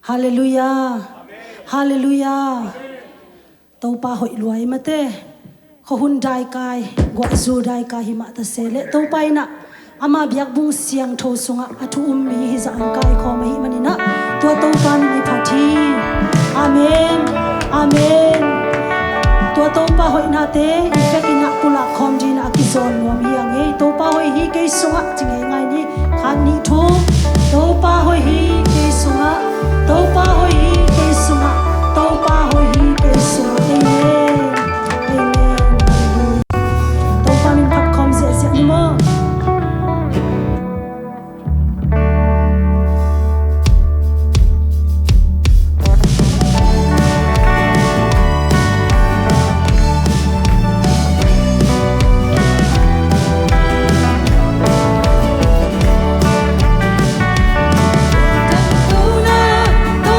Hallelujah. Hallelujah. Tau pa hoi luai mate. Ko hun dai kai gwa zu dai ka hi ma ta sele tau pai na ama biak bung siang tho sunga atu ummi hi za an kai kho mai manina to tau pa ni phathi. Amen. Amen. To tau pa hoi na te ifek ina pula khom ji na ki zon nuam hi ang ei tau pa hoi hi ke sunga chingai ngai ni khan ni thu tau pa hoi hi ke sunga tau pa hoi hi ke sunga tau pa hoi hi ke sunga. Amen. Tau pa min phat khom zia zia ni mo. To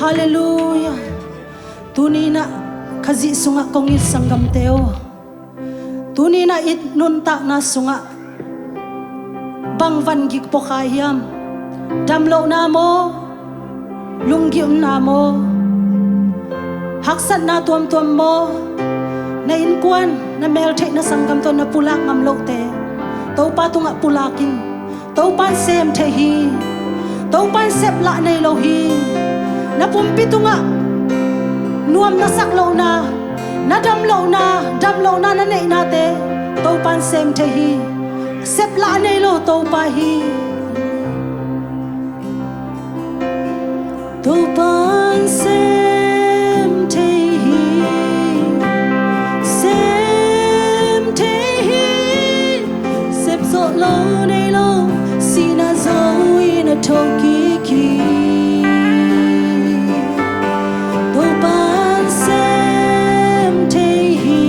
Hallelujah. Tunina kazi sunga kongit sanggam teo. Tunina it nunta na sunga bangvan gik pokayam. Damlo na mo, lungyum na mo, haksat na tuam mo, na inkwan na melte na sanggam to na pulak ngamlo te. Tau pa tunga pulakin, tau pan sem tehi, tau pan sep la na ilohi, na pumpi tunga nuam na saklo na damlo na nay nate, tau pan sem tehi, sep la na ilo tau pa hi. Tau pan sem tehi, sep so lo nay lo, si na zo ina toki ki. Tau pan sem tehi,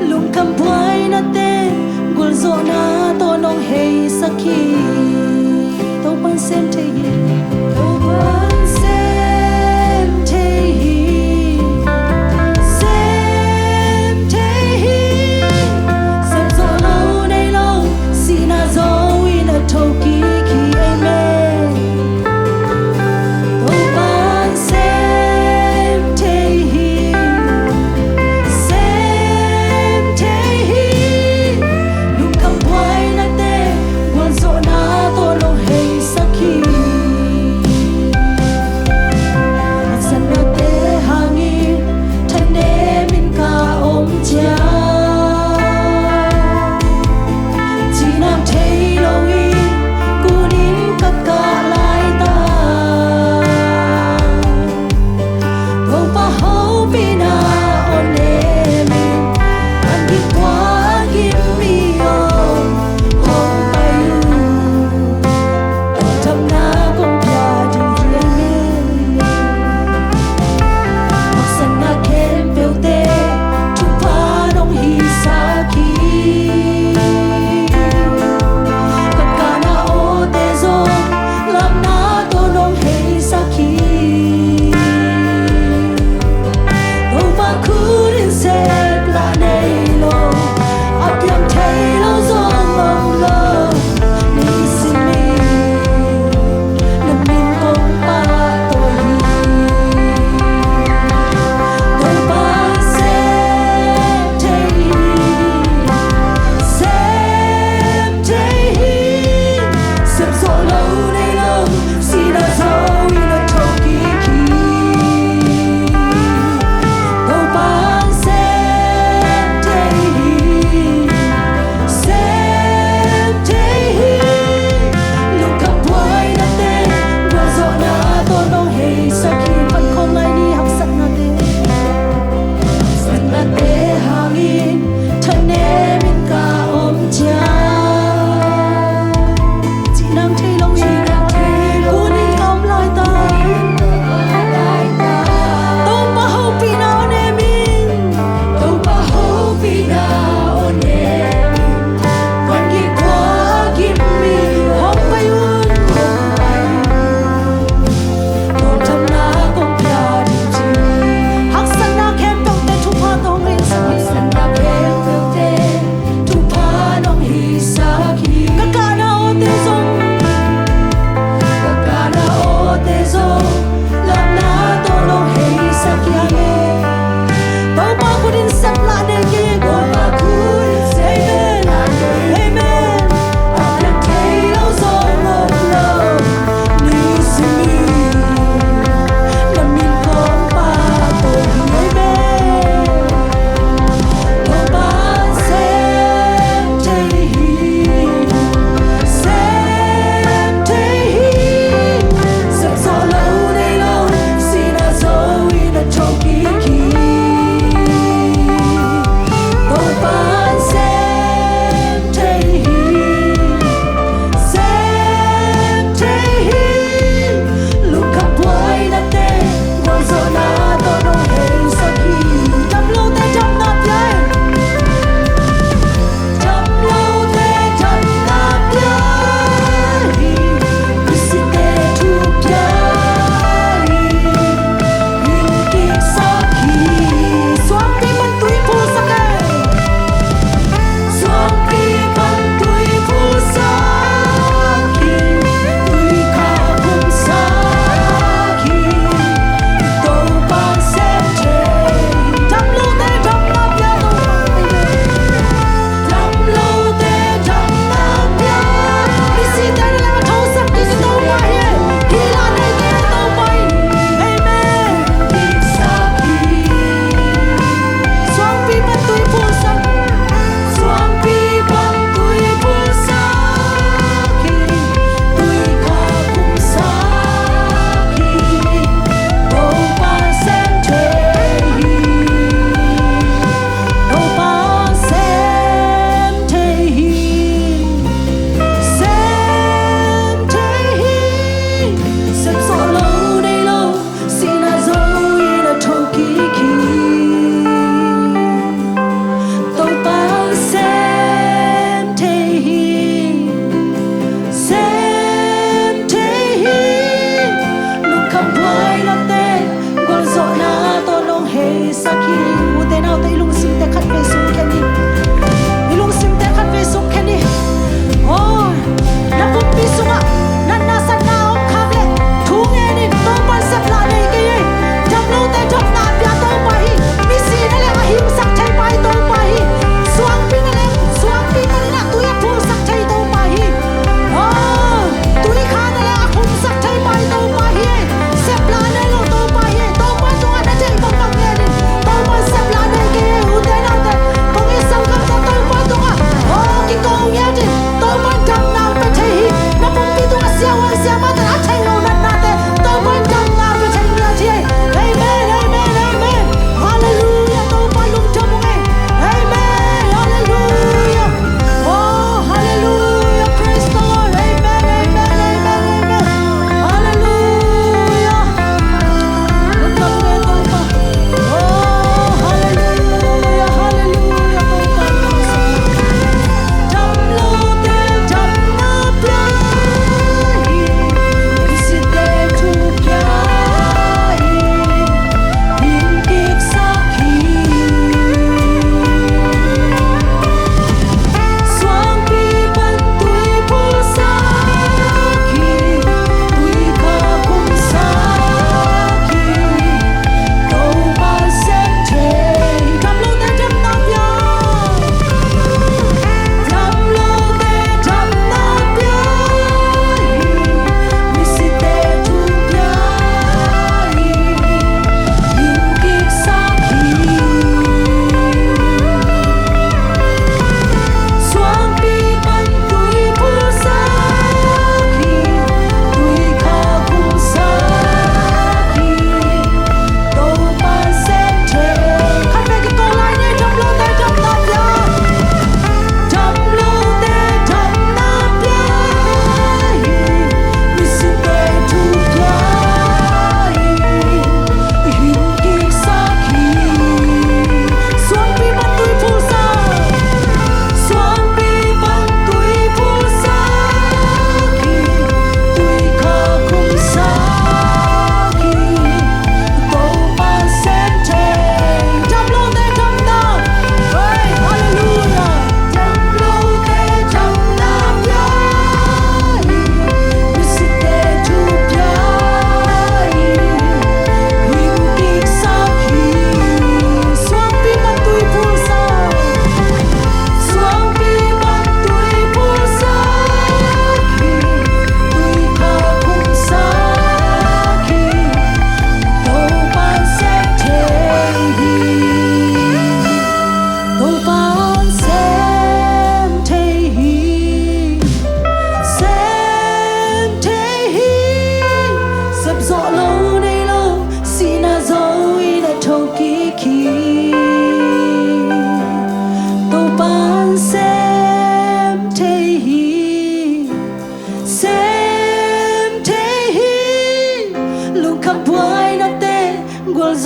lung kam puai na te, gul zo na to nong hey saki. Tau pan sem tehi, tau pan sem tehi, sep so lo nay lo,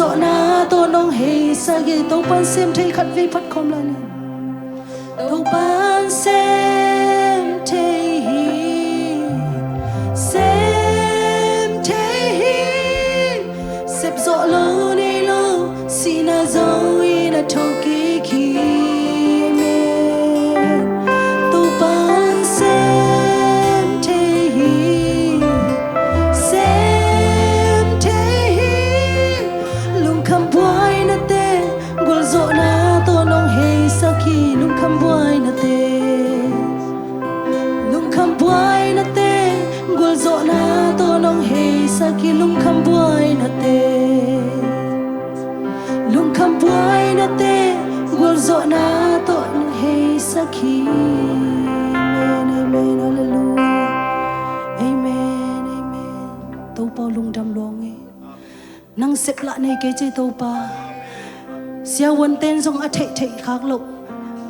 rõ na tô nong hei sa ge to pan sem thei khat vi phat khom la ni to pan sem thei hi sem thei hi sep zo lo ni lo si na zo in a toki ki amen to pan sem thei hi sem thei hi lung kham boy na te gol zo na to nong hei sa ki lung kham boy na te lung kham boy na te gol zo na to nong hei sa ki lung kham boy na te lung kham boy na te gol zo na to nong hei sa ki amen amen hallelujah amen amen to pa lung dam long e nang sep la nei ke che to pa sia won ten jong a thei thei khak lo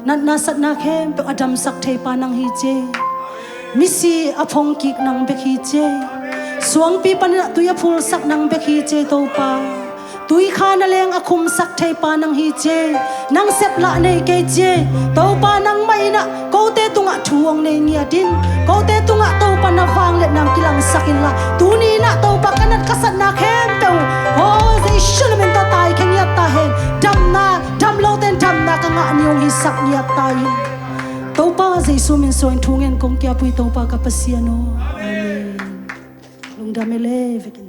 nat na sat na khem pe adam sak thei pa nang hi che mi si a phong kik nang be hi che suang pi pan na tuya phul sak nang be hi che to pa tui kha na leng a khum sak thei pa nang hi che nang sep la nei ke che to pa nang mai na ko te tunga thuang nei nia din ko te tunga to pa na wang le nang kilang sakin la tu ni na to pa kanat kasat na khem pe ho they should men ta tai khen ya ta hen dam lo ten dam na ka nga niong hi sak ya tai to pa jesu min soin thungen kong kya pui to pa ka pasiano amen lung damele vekin